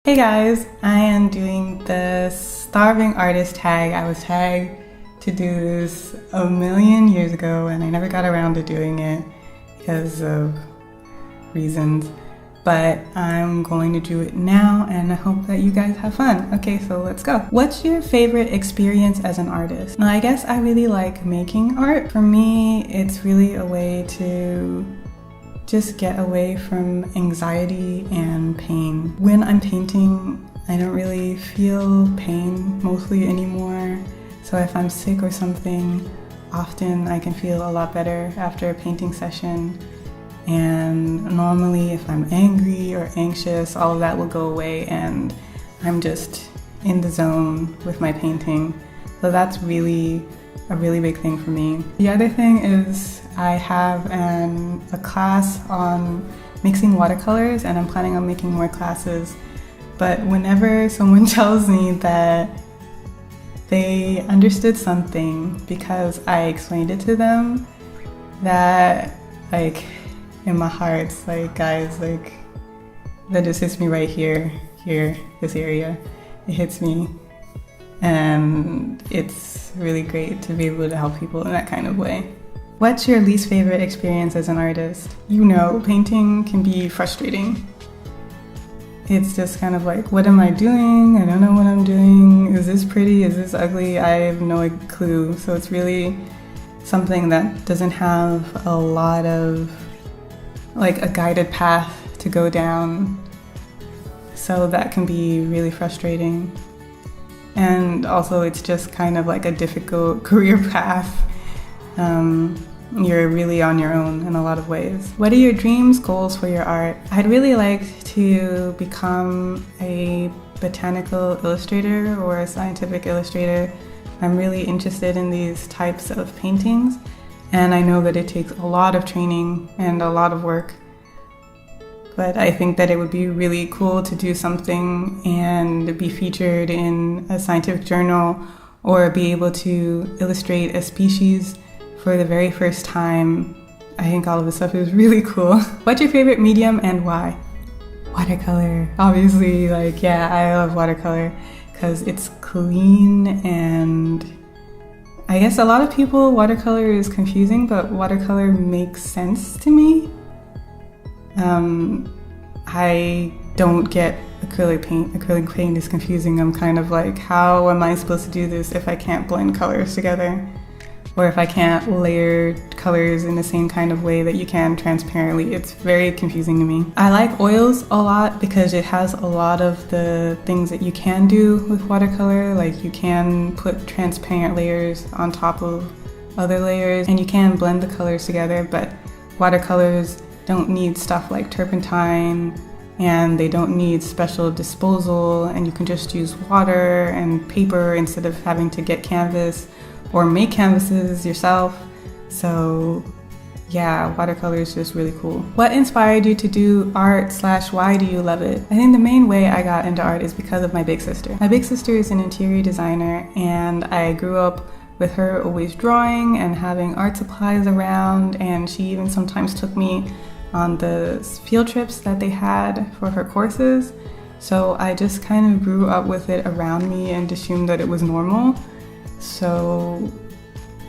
Hey guys, I am doing the starving artist tag. I was tagged to do this a million years ago and I never got around to doing it because of reasons. But I'm going to do it now and I hope that you guys have fun. Okay, so let's go. What's your favorite experience as an artist? Now, I guess I really like making art. For me, it's really a way to just get away from anxiety and pain. When I'm painting, I don't really feel pain mostly anymore. So if I'm sick or something, often I can feel a lot better after a painting session. And normally if I'm angry or anxious, all of that will go away and I'm just in the zone with my painting. So that's really a really big thing for me. The other thing is I have a class on mixing watercolors and I'm planning on making more classes. But whenever someone tells me that they understood something because I explained it to them, that like in my heart, it's like, guys, like that just hits me right here, this area. It hits me. And it's really great to be able to help people in that kind of way. What's your least favorite experience as an artist? You know, painting can be frustrating. It's just kind of like, what am I doing? I don't know what I'm doing. Is this pretty? Is this ugly? I have no clue. So it's really something that doesn't have a lot of, like a guided path to go down. So that can be really frustrating. And also it's just kind of like a difficult career path. You're really on your own in a lot of ways. What are your dreams, goals for your art? I'd really like to become a botanical illustrator or a scientific illustrator. I'm really interested in these types of paintings, and I know that it takes a lot of training and a lot of work. But I think that it would be really cool to do something and be featured in a scientific journal or be able to illustrate a species for the very first time. I think all of this stuff is really cool. What's your favorite medium and why? Watercolor. Obviously, like, yeah, I love watercolor because it's clean, and I guess a lot of people, watercolor is confusing, but watercolor makes sense to me. I don't get acrylic paint. Acrylic paint is confusing. I'm kind of like, how am I supposed to do this if I can't blend colors together? Or if I can't layer colors in the same kind of way that you can transparently. It's very confusing to me. I like oils a lot because it has a lot of the things that you can do with watercolor. Like you can put transparent layers on top of other layers and you can blend the colors together, but watercolors don't need stuff like turpentine and they don't need special disposal, and you can just use water and paper instead of having to get canvas or make canvases yourself. So yeah, watercolor is just really cool. What inspired you to do art / why do you love it? I think the main way I got into art is because of my big sister. My big sister is an interior designer and I grew up with her always drawing and having art supplies around, and she even sometimes took me on the field trips that they had for her courses. So I just kind of grew up with it around me and assumed that it was normal. So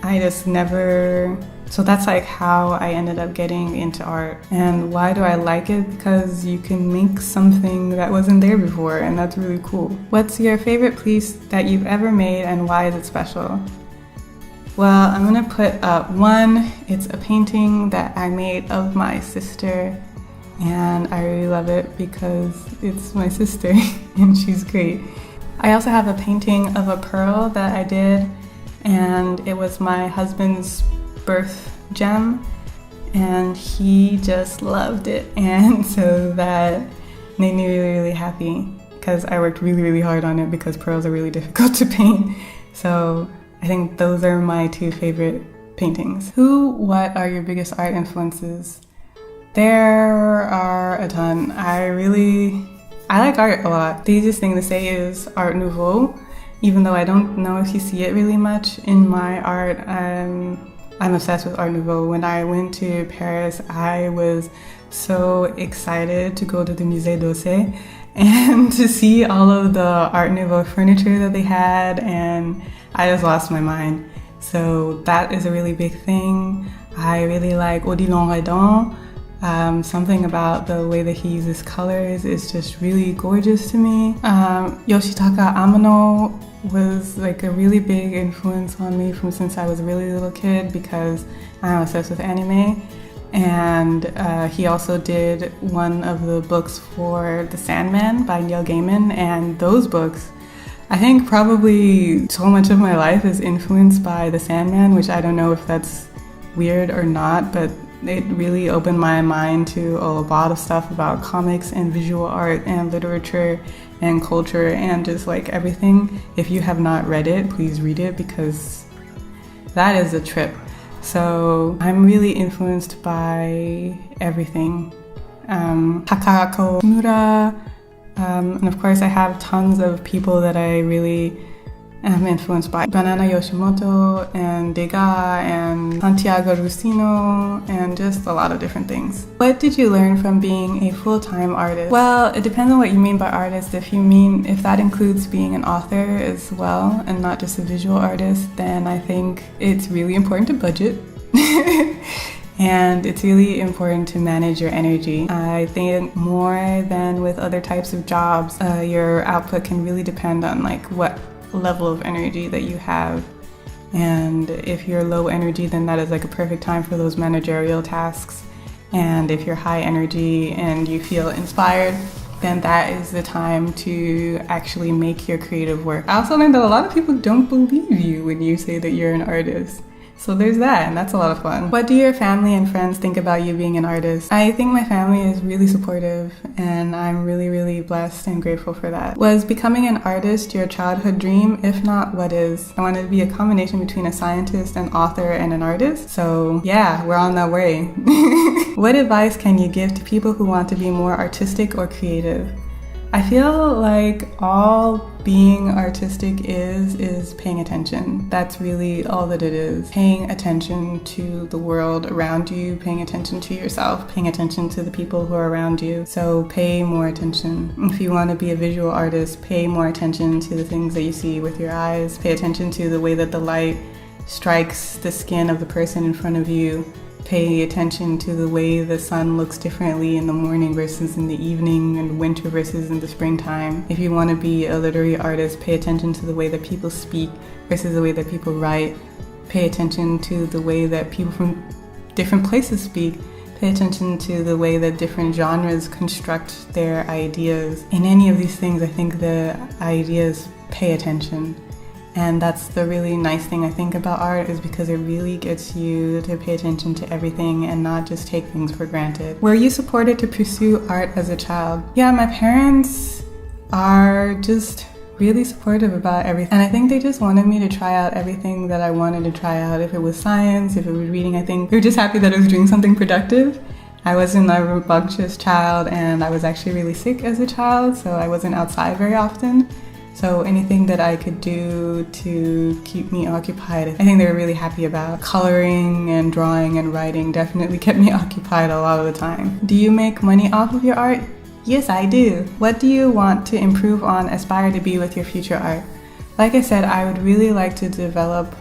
I just never, so that's like how I ended up getting into art. And why do I like it? Because you can make something that wasn't there before, and that's really cool. What's your favorite piece that you've ever made and why is it special? Well, I'm gonna put up one. It's a painting that I made of my sister, and I really love it because it's my sister and she's great. I also have a painting of a pearl that I did, and it was my husband's birth gem, and he just loved it, and so that made me really, really happy because I worked really, really hard on it because pearls are really difficult to paint. So I think those are my two favorite paintings. What are your biggest art influences? There are a ton. I like art a lot. The easiest thing to say is Art Nouveau, even though I don't know if you see it really much in my art. I'm obsessed with Art Nouveau. When I went to Paris, I was so excited to go to the Musée d'Orsay and to see all of the Art Nouveau furniture that they had, and I just lost my mind. So that is a really big thing. I really like Odilon Redon. Something about the way that he uses colors is just really gorgeous to me. Yoshitaka Amano was like a really big influence on me from since I was a really little kid because I'm obsessed with anime. And he also did one of the books for The Sandman by Neil Gaiman, and those books, I think probably so much of my life is influenced by The Sandman, which I don't know if that's weird or not, but it really opened my mind to a lot of stuff about comics and visual art and literature and culture and just like everything. If you have not read it, please read it because that is a trip. So I'm really influenced by everything. Takako Mura, and of course I have tons of people that I really am influenced by. Banana Yoshimoto and Degas and Santiago Rusino and just a lot of different things. What did you learn from being a full-time artist? Well, it depends on what you mean by artist. If that includes being an author as well and not just a visual artist, then I think it's really important to budget. And it's really important to manage your energy. I think more than with other types of jobs, your output can really depend on like what level of energy that you have. And if you're low energy, then that is like a perfect time for those managerial tasks. And if you're high energy and you feel inspired, then that is the time to actually make your creative work. I also learned that a lot of people don't believe you when you say that you're an artist. So there's that, and that's a lot of fun. What do your family and friends think about you being an artist? I think my family is really supportive, and I'm really, really blessed and grateful for that. Was becoming an artist your childhood dream? If not, what is? I wanted to be a combination between a scientist, an author, and an artist. So yeah, we're on that way. What advice can you give to people who want to be more artistic or creative? I feel like all being artistic is paying attention. That's really all that it is. Paying attention to the world around you, paying attention to yourself, paying attention to the people who are around you. So pay more attention. If you want to be a visual artist, pay more attention to the things that you see with your eyes. Pay attention to the way that the light strikes the skin of the person in front of you. Pay attention to the way the sun looks differently in the morning versus in the evening, and winter versus in the springtime. If you want to be a literary artist, pay attention to the way that people speak versus the way that people write. Pay attention to the way that people from different places speak. Pay attention to the way that different genres construct their ideas. In any of these things, I think the ideas pay attention. And that's the really nice thing I think about art, is because it really gets you to pay attention to everything and not just take things for granted. Were you supported to pursue art as a child? Yeah, my parents are just really supportive about everything. And I think they just wanted me to try out everything that I wanted to try out. If it was science, if it was reading, I think they were just happy that I was doing something productive. I wasn't a rambunctious child, and I was actually really sick as a child, so I wasn't outside very often. So anything that I could do to keep me occupied, I think they were really happy about. Coloring and drawing and writing definitely kept me occupied a lot of the time. Do you make money off of your art? Yes, I do. What do you want to improve on, aspire to be with your future art? Like I said, I would really like to develop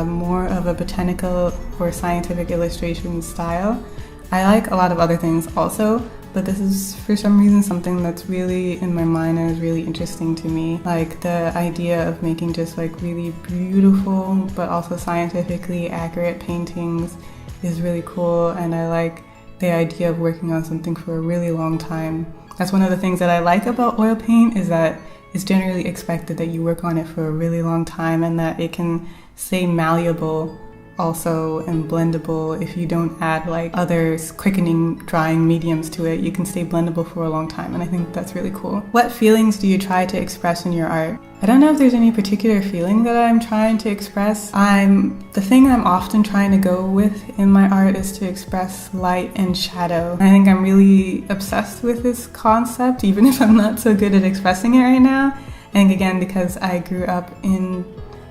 more of a botanical or scientific illustration style. I like a lot of other things also, but this is for some reason something that's really in my mind and is really interesting to me. Like the idea of making just like really beautiful but also scientifically accurate paintings is really cool, and I like the idea of working on something for a really long time. That's one of the things that I like about oil paint, is that it's generally expected that you work on it for a really long time and that it can stay malleable also and blendable. If you don't add like other quickening drying mediums to it, you can stay blendable for a long time, and I think that's really cool. What feelings do you try to express in your art? I don't know if there's any particular feeling that I'm trying to express. The thing I'm often trying to go with in my art is to express light and shadow. I think I'm really obsessed with this concept, even if I'm not so good at expressing it right now. I think again because I grew up in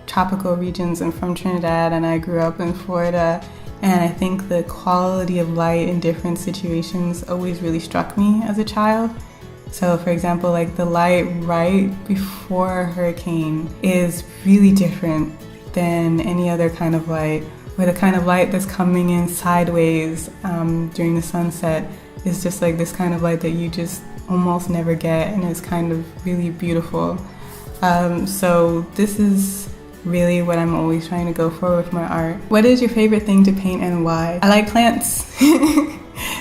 tropical regions and from Trinidad, and I grew up in Florida, and I think the quality of light in different situations always really struck me as a child. So for example, like the light right before a hurricane is really different than any other kind of light, or the kind of light that's coming in sideways during the sunset is just like this kind of light that you just almost never get, and it's kind of really beautiful. So this is really what I'm always trying to go for with my art. What is your favorite thing to paint and why? I like plants.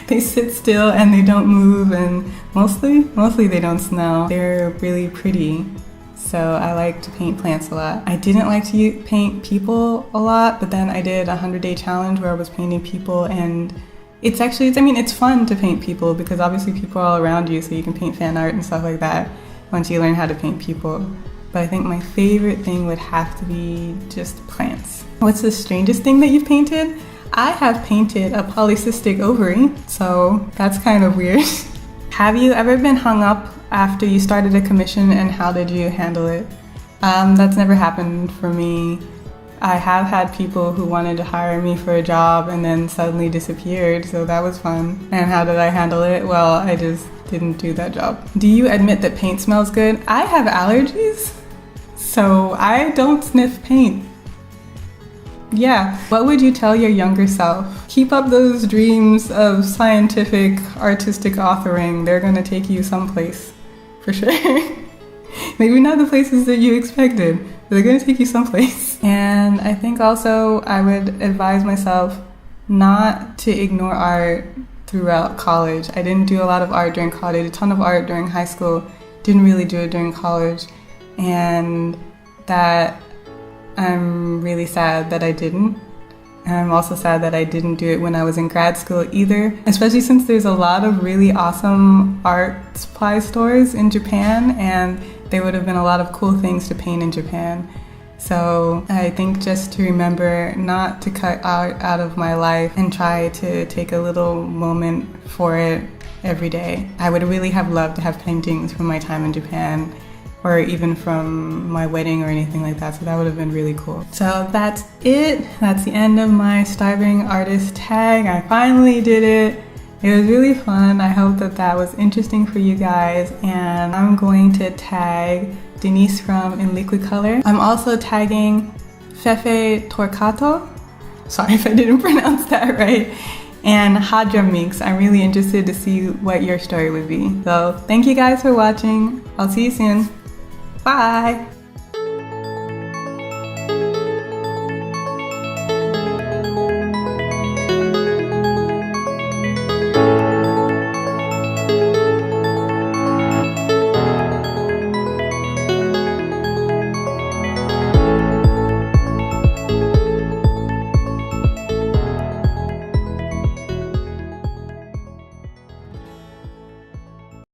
They sit still and they don't move, and mostly they don't smell. They're really pretty. So I like to paint plants a lot. I didn't like to paint people a lot, but then I did a 100-day challenge where I was painting people, and it's fun to paint people because obviously people are all around you, so you can paint fan art and stuff like that once you learn how to paint people. But I think my favorite thing would have to be just plants. What's the strangest thing that you've painted? I have painted a polycystic ovary, so that's kind of weird. Have you ever been hung up after you started a commission, and how did you handle it? That's never happened for me. I have had people who wanted to hire me for a job and then suddenly disappeared, so that was fun. And how did I handle it? Well, I just didn't do that job. Do you admit that paint smells good? I have allergies, so I don't sniff paint. Yeah. What would you tell your younger self? Keep up those dreams of scientific, artistic authoring. They're gonna take you someplace, for sure. Maybe not the places that you expected, but they're gonna take you someplace. And I think also I would advise myself not to ignore art throughout college. I didn't do a lot of art during college. I did a ton of art during high school, didn't really do it during college. And that I'm really sad that I didn't. And I'm also sad that I didn't do it when I was in grad school either, especially since there's a lot of really awesome art supply stores in Japan, and there would have been a lot of cool things to paint in Japan. So I think just to remember not to cut art out of my life and try to take a little moment for it every day. I would really have loved to have paintings from my time in Japan, or even from my wedding or anything like that, so that would have been really cool. So that's it. That's the end of my starving artist tag. I finally did it. It was really fun. I hope that that was interesting for you guys, and I'm going to tag Denise from In Liquid Color. I'm also tagging Fefe Torcato. Sorry if I didn't pronounce that right. And Hadra Mix. I'm really interested to see what your story would be. So thank you guys for watching. I'll see you soon. Bye!